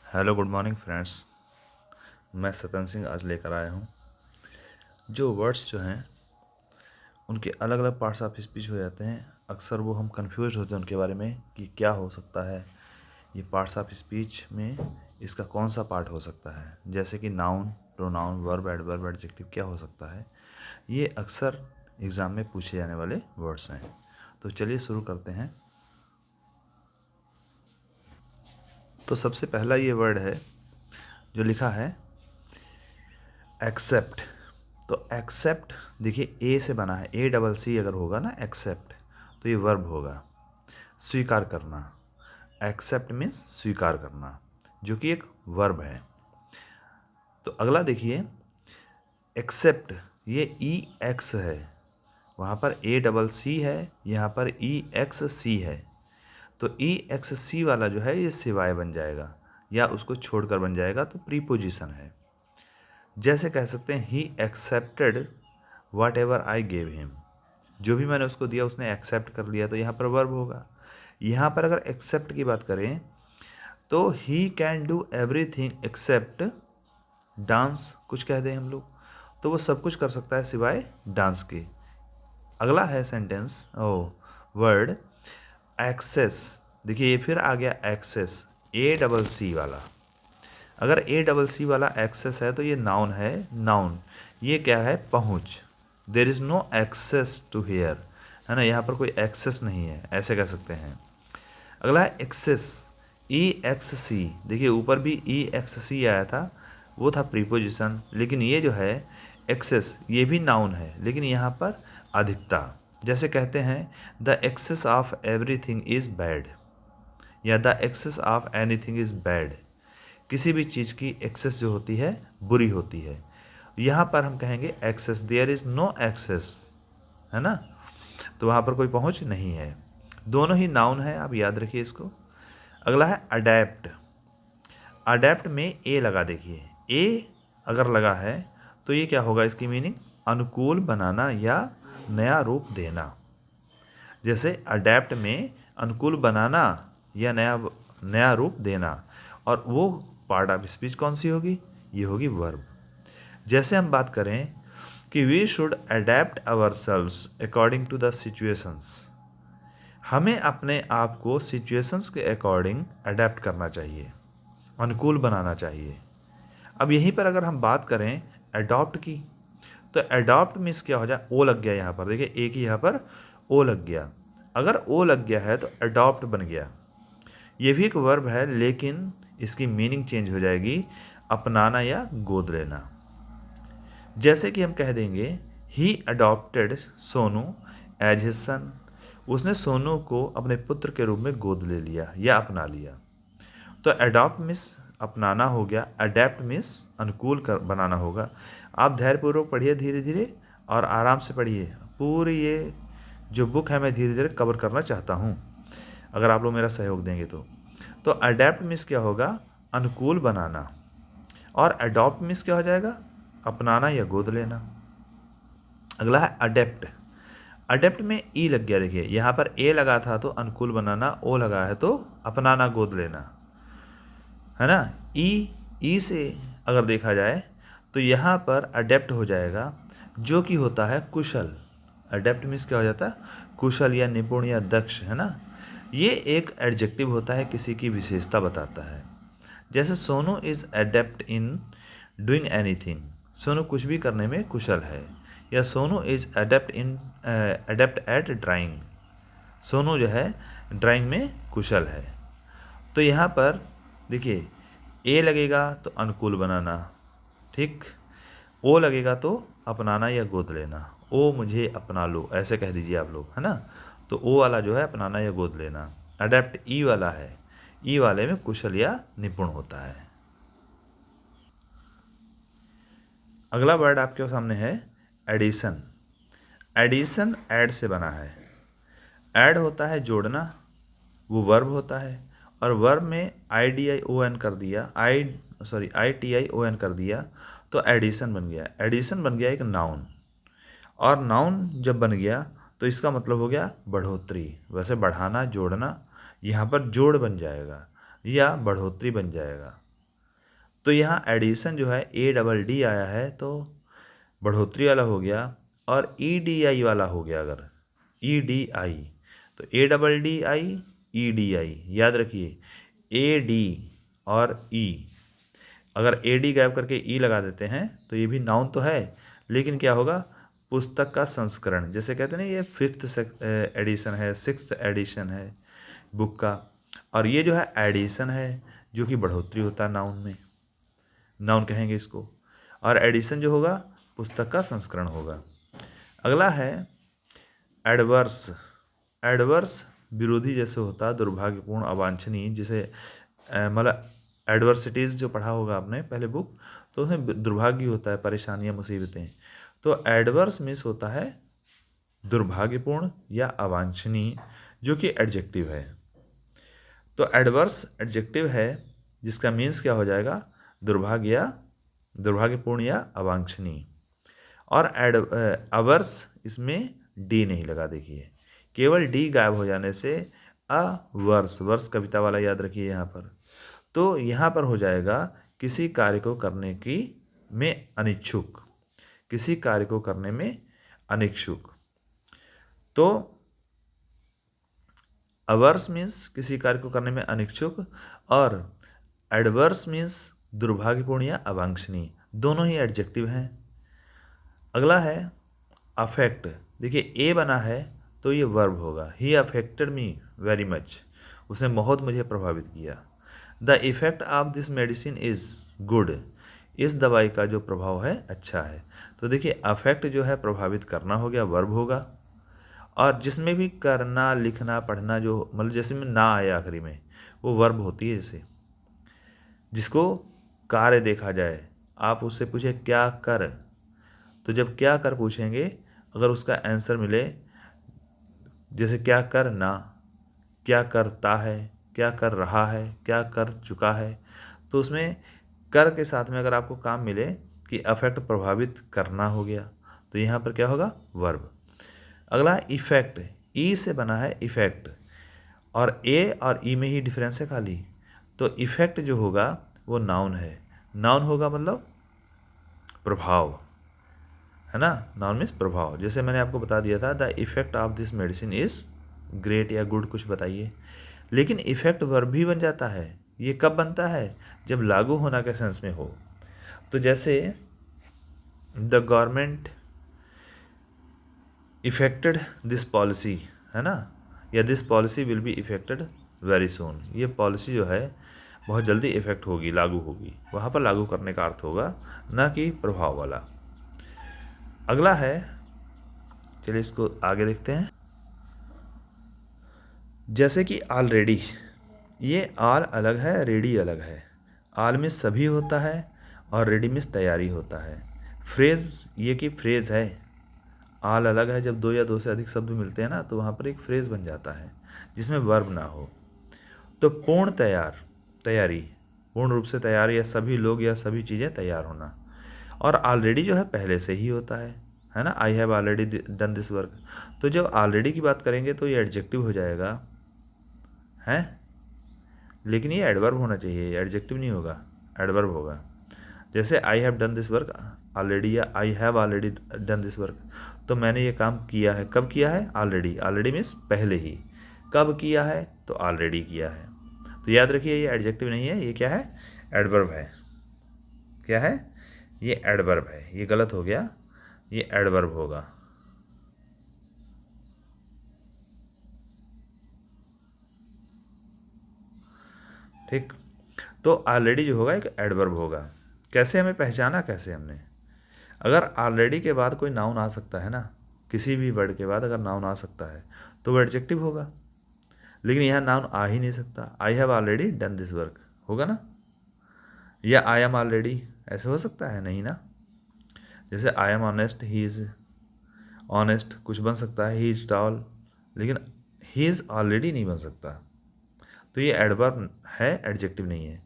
Hello good morning friends. मैं सतन सिंह आज लेकर आया हूँ। जो वर्ड्स जो हैं उनके अलग अलग पार्ट्स ऑफ स्पीच हो जाते हैं। अक्सर वो हम कंफ्यूज होते हैं उनके बारे में कि क्या हो सकता है ये पार्ट्स ऑफ स्पीच में, इसका कौन सा पार्ट हो सकता है। जैसे कि noun, pronoun, verb, adverb, adjective क्या हो सकता है। ये अक्सर एग्ज़ाम में पूछे जाने वाले वर्ड्स हैं। तो चलिए शुरू करते हैं। तो सबसे पहला ये वर्ड है जो लिखा है एक्सेप्ट। तो एक्सेप्ट देखिए ए से बना है, ए डबल सी अगर होगा ना एक्सेप्ट तो ये वर्ब होगा, स्वीकार करना। एक्सेप्ट मीन्स स्वीकार करना, जो कि एक वर्ब है। तो अगला देखिए एक्सेप्ट, ये ई एक्स है, वहाँ पर ए डबल सी है, यहाँ पर ई एक्स सी है। तो ई एक्स सी वाला जो है ये सिवाय बन जाएगा या उसको छोड़कर बन जाएगा, तो प्रीपोजिशन है। जैसे कह सकते हैं ही accepted whatever I gave him, जो भी मैंने उसको दिया उसने एक्सेप्ट कर लिया, तो यहाँ पर वर्ब होगा। यहाँ पर अगर एक्सेप्ट की बात करें तो he can do everything except dance, कुछ कह दें हम लोग, तो वो सब कुछ कर सकता है सिवाय डांस के। अगला है सेंटेंस वर्ड एक्सेस। देखिए ये फिर आ गया एक्सेस, ए डबल सी वाला। अगर ए डबल सी वाला एक्सेस है तो ये नाउन है। नाउन ये क्या है, पहुँच। There is no access to here, है ना, यहाँ पर कोई एक्सेस नहीं है, ऐसे कह सकते हैं। अगला है एक्सेस, ई एक्स सी। देखिए ऊपर भी ई एक्स सी आया था, वो था प्रीपोजिशन, लेकिन ये जो है एक्सेस ये भी नाउन है, लेकिन यहाँ पर अधिकता। जैसे कहते हैं the excess of everything is bad, या the excess of anything is bad. किसी भी चीज़ की एक्सेस जो होती है बुरी होती है। यहाँ पर हम कहेंगे access, there is no access, है ना, तो वहाँ पर कोई पहुँच नहीं है। दोनों ही नाउन है, आप याद रखिए इसको। अगला है अडेप्ट। अडेप्ट में ए लगा, देखिए ए अगर लगा है तो ये क्या होगा, इसकी मीनिंग अनुकूल बनाना या नया रूप देना। जैसे अडेप्ट में अनुकूल बनाना या नया रूप देना, और वो पार्ट ऑफ स्पीच कौन सी होगी, ये होगी वर्ब। जैसे हम बात करें कि we should adapt ourselves according to the situations, हमें अपने आप को सिचुएशंस के अकॉर्डिंग अडेप्ट करना चाहिए, अनुकूल बनाना चाहिए। अब यहीं पर अगर हम बात करें अडॉप्ट की, तो अडॉप्ट मीन्स क्या हो जाए, ओ लग गया यहाँ पर, देखिए एक ही यहाँ पर ओ लग गया। अगर ओ लग गया है तो अडॉप्ट बन गया। ये भी एक वर्ब है, लेकिन इसकी मीनिंग चेंज हो जाएगी, अपनाना या गोद लेना। जैसे कि हम कह देंगे he adopted Sonu as his son, उसने सोनू को अपने पुत्र के रूप में गोद ले लिया या अपना लिया। तो अडॉप्ट मीन्स अपनाना हो गया, अडेप्ट मीन्स अनुकूल कर बनाना होगा। आप धैर्यपूर्वक पढ़िए, धीरे धीरे और आराम से पढ़िए। पूरी ये जो बुक है मैं धीरे धीरे कवर करना चाहता हूँ, अगर आप लोग मेरा सहयोग देंगे तो अडेप्ट मीन्स क्या होगा, अनुकूल बनाना, और अडॉप्ट मीन्स क्या हो जाएगा, अपनाना या गोद लेना। अगला है अडेप्ट। अडेप्ट में ई लग गया, देखिए यहाँ पर ए लगा था तो अनुकूल बनाना, ओ लगा है तो अपनाना गोद लेना, है ना। ई से अगर देखा जाए तो यहाँ पर अडेप्ट हो जाएगा, जो कि होता है कुशल। अडेप्ट मीन्स क्या हो जाता है, कुशल या निपुण या दक्ष, है ना। ये एक एडजेक्टिव होता है, किसी की विशेषता बताता है। जैसे Sonu is adapt in doing anything, Sonu कुछ भी करने में कुशल है। या Sonu is adapt at drawing, Sonu जो है ड्राइंग में कुशल है। तो यहाँ पर देखिए ए लगेगा तो अनुकूल बनाना, ठीक। ओ लगेगा तो अपनाना या गोद लेना, ओ मुझे अपना लो, ऐसे कह दीजिए आप लोग, है ना। तो ओ वाला जो है अपनाना या गोद लेना। अडेप्ट ई वाला है, ई वाले में कुशल या निपुण होता है। अगला वर्ड आपके सामने है एडिशन। एडिशन ऐड से बना है। ऐड होता है जोड़ना, वो वर्ब होता है, और वर्ब में I D I O N कर दिया, I T I O N कर दिया तो एडिशन बन गया। एडिशन बन गया एक नाउन, और नाउन जब बन गया तो इसका मतलब हो गया बढ़ोतरी। वैसे बढ़ाना जोड़ना, यहाँ पर जोड़ बन जाएगा या बढ़ोतरी बन जाएगा। तो यहाँ एडिशन जो है ए डबल डी आया है तो बढ़ोतरी वाला हो गया, और ई डी आई वाला हो गया अगर ई डी आई, तो A double D I E D I, याद रखिए ए डी और ई, अगर ए डी गायब करके ई लगा देते हैं तो ये भी नाउन तो है, लेकिन क्या होगा, पुस्तक का संस्करण, जैसे कहते हैं ना ये 5th एडिशन है, 6th एडिशन है बुक का, और ये जो है एडिशन है जो कि बढ़ोतरी होता है नाउन में, नाउन कहेंगे इसको, और एडिशन जो होगा पुस्तक का संस्करण होगा। अगला है एडवर्स। एडवर्स विरोधी जैसे होता है, दुर्भाग्यपूर्ण, अवांछनीय, जिसे मतलब एडवर्सिटीज़ जो पढ़ा होगा आपने पहले बुक, तो उसमें दुर्भाग्य होता है, परेशानियां, मुसीबतें। तो एडवर्स मीन्स होता है दुर्भाग्यपूर्ण या अवांछनीय, जो कि एडजेक्टिव है। तो एडवर्स एडजेक्टिव है जिसका मीन्स क्या हो जाएगा, दुर्भाग्यपूर्ण या अवांछनीय। और अवर्स इसमें डी नहीं लगा, देखिए केवल डी गायब हो जाने से अवर्स, वर्ष कविता वाला याद रखिए यहाँ पर, तो यहाँ पर हो जाएगा किसी कार्य को करने की में अनिच्छुक, किसी कार्य को करने में अनिच्छुक। तो अवर्स मीन्स किसी कार्य को करने में अनिच्छुक, और एडवर्स मीन्स दुर्भाग्यपूर्ण या अवांछनीय, दोनों ही एडजेक्टिव हैं। अगला है अफेक्ट। देखिए ए बना है तो ये वर्ब होगा, ही अफेक्टेड मी वेरी मच, उसने बहुत मुझे प्रभावित किया। The effect of this medicine is good, इस दवाई का जो प्रभाव है अच्छा है। तो देखिए अफेक्ट जो है प्रभावित करना हो गया, वर्ब होगा, और जिसमें भी करना, लिखना, पढ़ना, जो मतलब जैसे में ना आए आखिरी में, वो वर्ब होती है। जैसे जिसको कार्य देखा जाए, आप उससे पूछे क्या कर, तो जब क्या कर पूछेंगे, अगर उसका आंसर मिले, जैसे क्या करना, क्या करता है, क्या कर रहा है, क्या कर चुका है, तो उसमें कर के साथ में अगर आपको काम मिले कि अफेक्ट प्रभावित करना हो गया, तो यहाँ पर क्या होगा, वर्ब। अगला इफेक्ट, ई से बना है इफेक्ट, और ए और ई में ही डिफरेंस है खाली। तो इफेक्ट जो होगा वो नाउन है, नाउन होगा मतलब प्रभाव, है ना, नाउन मीन्स प्रभाव। जैसे मैंने आपको बता दिया था the effect of this medicine is great या गुड, कुछ बताइए, लेकिन इफेक्ट वर्ब भी बन जाता है। ये कब बनता है, जब लागू होना के सेंस में हो। तो जैसे the government affected this policy, है ना, या this policy will be affected very soon, ये पॉलिसी जो है बहुत जल्दी इफेक्ट होगी, लागू होगी, वहाँ पर लागू करने का अर्थ होगा, ना कि प्रभाव वाला। अगला है, चलिए इसको आगे देखते हैं। जैसे कि ऑलरेडी, ये ऑल अलग है, रेडी अलग है। ऑल में सभी होता है और रेडी में तैयारी होता है। फ्रेज, ये कि फ्रेज है, ऑल अलग है, जब दो या दो से अधिक शब्द मिलते हैं ना, तो वहाँ पर एक फ्रेज बन जाता है जिसमें वर्ब ना हो। तो पूर्ण तैयार, तैयारी, पूर्ण रूप से तैयार, या सभी लोग या सभी चीज़ें तैयार होना। और ऑलरेडी जो है पहले से ही होता है ना, आई have already done this work. तो जब ऑलरेडी की बात करेंगे तो ये एडजेक्टिव हो जाएगा, हैं, लेकिन ये एडवर्ब होना चाहिए, एडजेक्टिव नहीं होगा, एडवर्ब होगा। जैसे I have done this work already, या I have already done this work, तो मैंने ये काम किया है, कब किया है, ऑलरेडी, ऑलरेडी मीन्स पहले ही, कब किया है, तो ऑलरेडी किया है। तो याद रखिए ये एडजेक्टिव नहीं है, ये क्या है, एडवर्ब है। क्या है, ये एडवर्ब है, ये गलत हो गया, ये एडवर्ब होगा। ठीक, तो ऑलरेडी जो होगा एक एडवर्ब होगा। कैसे हमें पहचाना, कैसे हमने, अगर ऑलरेडी के बाद कोई नाउन आ सकता है ना, किसी भी वर्ड के बाद अगर नाउन आ सकता है तो वो एडजेक्टिव होगा, लेकिन यहाँ नाउन आ ही नहीं सकता। आई have already done this work होगा ना, या आई एम ऑलरेडी, ऐसे हो सकता है, नहीं ना। जैसे I am honest, he is honest, कुछ बन सकता है, ही इज़ टॉल, लेकिन ही इज़ ऑलरेडी नहीं बन सकता। तो ये एडवर्ब है, एडजेक्टिव नहीं है।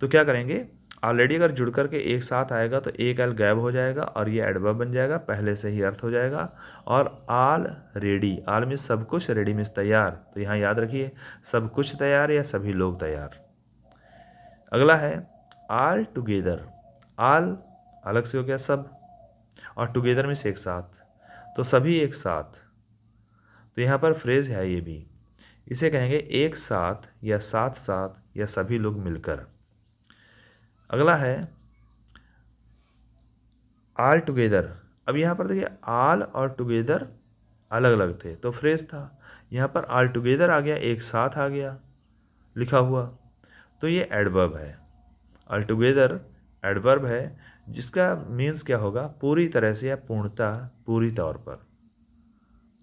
तो क्या करेंगे, ऑलरेडी अगर जुड़ करके एक साथ आएगा तो एक एल गायब हो जाएगा और ये एडवर्ब बन जाएगा, पहले से ही अर्थ हो जाएगा। और ऑल रेडी, ऑल मीन्स सब कुछ, रेडी मीन्स तैयार, तो यहाँ याद रखिए सब कुछ तैयार या सभी लोग तैयार। अगला है ऑल टुगेदर, ऑल अलग से हो गया सब, और टुगेदर मीन्स एक साथ, तो सभी एक साथ। तो यहाँ पर फ्रेज है ये भी, इसे कहेंगे एक साथ या साथ साथ या सभी लोग मिलकर। अगला है ऑल टुगेदर। अब यहाँ पर देखिए ऑल और टुगेदर अलग अलग थे तो फ्रेज था, यहाँ पर ऑल टुगेदर आ गया, एक साथ आ गया लिखा हुआ, तो ये एडवर्ब है। ऑल टुगेदर एडवर्ब है जिसका मीन्स क्या होगा, पूरी तरह से या पूर्णतः, पूरी तौर पर।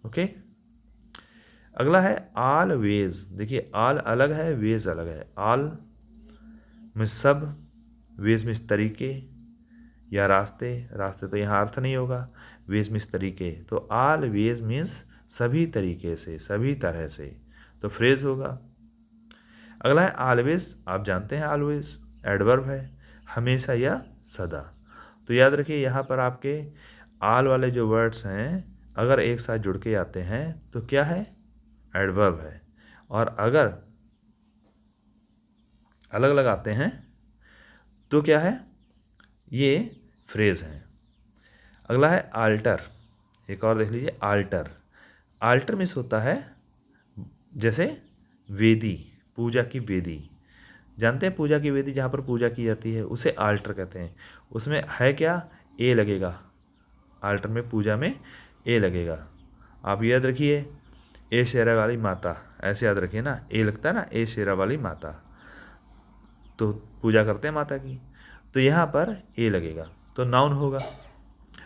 ओके। अगला है ऑल वेज। देखिए ऑल अलग है, वेज अलग है। ऑल में सब, वेज में तरीके या रास्ते, रास्ते तो यहाँ अर्थ नहीं होगा, वेज मीन्स तरीके, तो ऑल वेज मीन्स सभी तरीके से, सभी तरह से, तो फ्रेज होगा। अगला है ऑलवेज। आप जानते हैं ऑलवेज एडवर्ब है, हमेशा या सदा। तो याद रखिए यहाँ पर आपके ऑल वाले जो वर्ड्स हैं अगर एक साथ जुड़ के आते हैं तो क्या है, एडवर्ब है, और अगर अलग अलग आते हैं तो क्या है, ये फ्रेज है। अगला है आल्टर। एक और देख लीजिए आल्टर। आल्टर मीन्स होता है जैसे वेदी, पूजा की वेदी, जानते हैं पूजा की वेदी जहाँ पर पूजा की जाती है उसे आल्टर कहते हैं। उसमें है क्या, ए लगेगा, आल्टर में पूजा में ए लगेगा। आप याद रखिए ए शेरा वाली माता, ऐसे याद रखिए ना, ए लगता है ना, ए शेरा वाली माता, तो पूजा करते हैं माता की, तो यहाँ पर ए लगेगा तो नाउन होगा।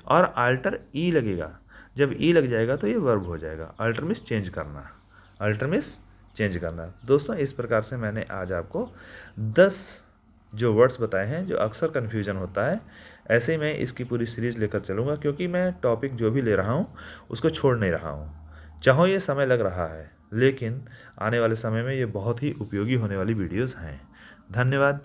और अल्टर ई लगेगा, जब ई लग जाएगा तो ये वर्ब हो जाएगा। अल्टर मीन्स चेंज करना, अल्टर मीन्स चेंज करना। दोस्तों इस प्रकार से मैंने आज आपको 10 जो वर्ड्स बताए हैं जो अक्सर कन्फ्यूजन होता है, ऐसे ही मैं इसकी पूरी सीरीज़ लेकर चलूँगा, क्योंकि मैं टॉपिक जो भी ले रहा हूँ उसको छोड़ नहीं रहा हूँ। चाहो ये समय लग रहा है लेकिन आने वाले समय में ये बहुत ही उपयोगी होने वाली वीडियोज़ हैं। धन्यवाद।